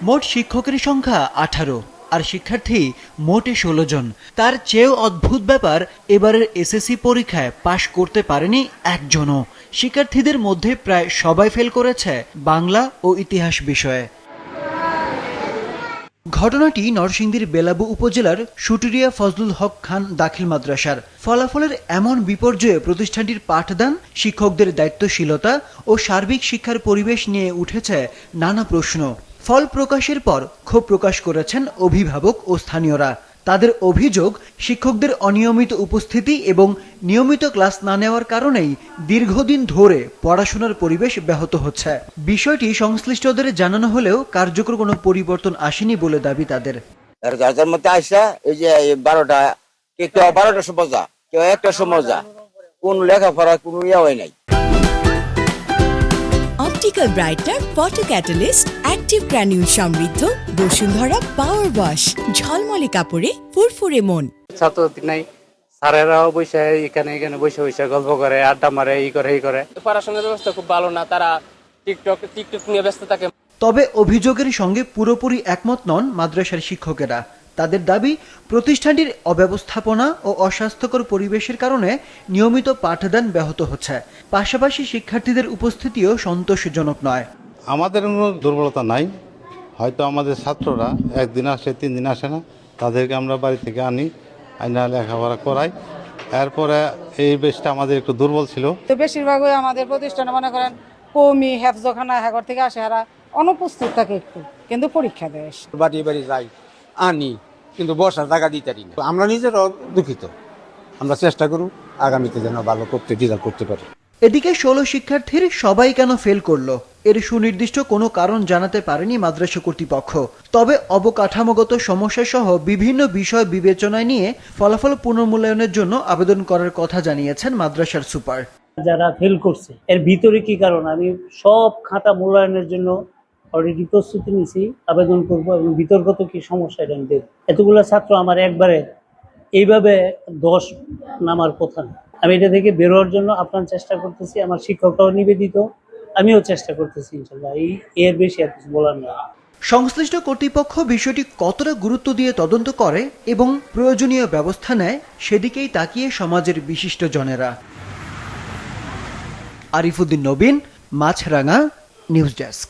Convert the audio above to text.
মোট শিক্ষকের সংখ্যা 18 আর শিক্ষার্থী মোটে 16 জন। তার চেয়েও অদ্ভুত ব্যাপার, এবারের এসএসসি পরীক্ষায় পাশ করতে পারেনি একজনও। শিক্ষার্থীদের মধ্যে প্রায় সবাই ফেল করেছে বাংলা ও ইতিহাস বিষয়ে। ঘটনাটি নরসিংদীর বেলাবু উপজেলার সুটুরিয়া ফজলুল হক খান দাখিল মাদ্রাসার। ফলাফলের এমন বিপর্যয়ে প্রতিষ্ঠানটির পাঠদান, শিক্ষকদের দায়িত্বশীলতা ও সার্বিক শিক্ষার পরিবেশ নিয়ে উঠেছে নানা প্রশ্ন। ফল প্রকাশের পর ক্ষোভ প্রকাশ করেছেন অভিভাবক ও স্থানীয়রা। তাদের অভিযোগ, শিক্ষকদের অনিয়মিত উপস্থিতি এবং নিয়মিত ক্লাস না নেওয়ার কারণেই দীর্ঘদিন ধরে পড়াশোনার পরিবেশ ব্যাহত হচ্ছে। বিষয়টি সংশ্লিষ্টদের জানানো হলেও কার্যকর কোনো পরিবর্তন আসেনি বলে দাবি তাদের। যার মধ্যে আসা এই যে 12টা, কেউ 12টার সময় যা, কেউ 1টার সময় যা, কোন লেখাপড়া কোনো ইয়ে হয় নাই। Optical brighter photo catalyst active granule সমৃদ্ধ বসুন্ধরা পাওয়ার ওয়াশ, ঝলমলে কাপড়ে ফুরফুরে মন। ছাত্রছাত্রী নাই, স্যারেরাও বসে এখানে বসে গল্প করে, আড্ডা মারে, এই করে। পড়াশোনার ব্যবস্থা খুব ভালো না, তারা টিকটক নিয়ে ব্যস্ত থাকে। তবে অভিযোগের সঙ্গে পুরোপুরি একমত নন মাদ্রাসার শিক্ষকেরা। তাদের দাবি, প্রতিষ্ঠানটির অব্যবস্থাপনা ও অস্বাস্থ্যকর পরিবেশের কারণে নিয়মিত পাঠদান ব্যাহত হচ্ছে। পাশাপাশি শিক্ষার্থীদের উপস্থিতিও সন্তোষজনক নয়। আমাদের কোনো দুর্বলতা নাই, হয়তো আমাদের ছাত্ররা একদিন আসে, 3 দিন আসে না, তাদেরকে আমরা বাড়ি থেকে আনি, আইনা লেখাপড়া করাই। এরপরে এই বেশটা আমাদের একটু দুর্বল ছিল। তো বেশিরভাগই আমাদের প্রতিষ্ঠানে মনে করেন কমি হেফজখানা হেগর থেকে আসে, এরা অনুপস্থিত থাকে একটু, কিন্তু পরীক্ষা দেয়। বাড়ি যাই, আনি, কিন্তু বসার জায়গা দিতে পারি না। আমরা নিজেরাও দুঃখিত। আমরা চেষ্টা করব আগামীতে যেন ভালো রেজাল্ট করতে পারি। এদিকে 16 শিক্ষার্থীর সবাই কেন ফেল করলো এর সুনির্দিষ্ট কোনো কারণ জানাতে পারেনি মাদ্রাসা কর্তৃপক্ষ। তবে অবকাঠামোগত সমস্যা সহ বিভিন্ন বিষয় বিবেচনায় নিয়ে ফলাফল পুনর্মূল্যায়নের জন্য আবেদন করার কথা জানিয়েছেন মাদ্রাসার সুপার। যারা ফেল করছে এর ভিতরে কি কারণ, আমি সব খাতা মূল্যায়নের জন্য অলরেডি প্রস্তুতি নিয়েছি, আবেদন করবো এবং বিতর্কত কি সমস্যা এটা আমি দেখব। এতগুলো ছাত্র আমার একবারে এইভাবে 10 নামার কথা না। আমি এটা থেকে বেরোয়ার জন্য আপনার চেষ্টা করতেছি, আমার শিক্ষকরাও নিবেদিত, আমিও চেষ্টা করতেছি ইনশাল্লাহ। এর বেশি আর কিছু বলার নেই। সংশ্লিষ্ট কর্তৃপক্ষ বিষয়টি কতটা গুরুত্ব দিয়ে তদন্ত করে এবং প্রয়োজনীয় ব্যবস্থা নেয় সেদিকেই তাকিয়ে সমাজের বিশিষ্ট জনেরা। আরিফুদ্দিন নবীন, মাছরাঙা, নিউজ ডেস্ক।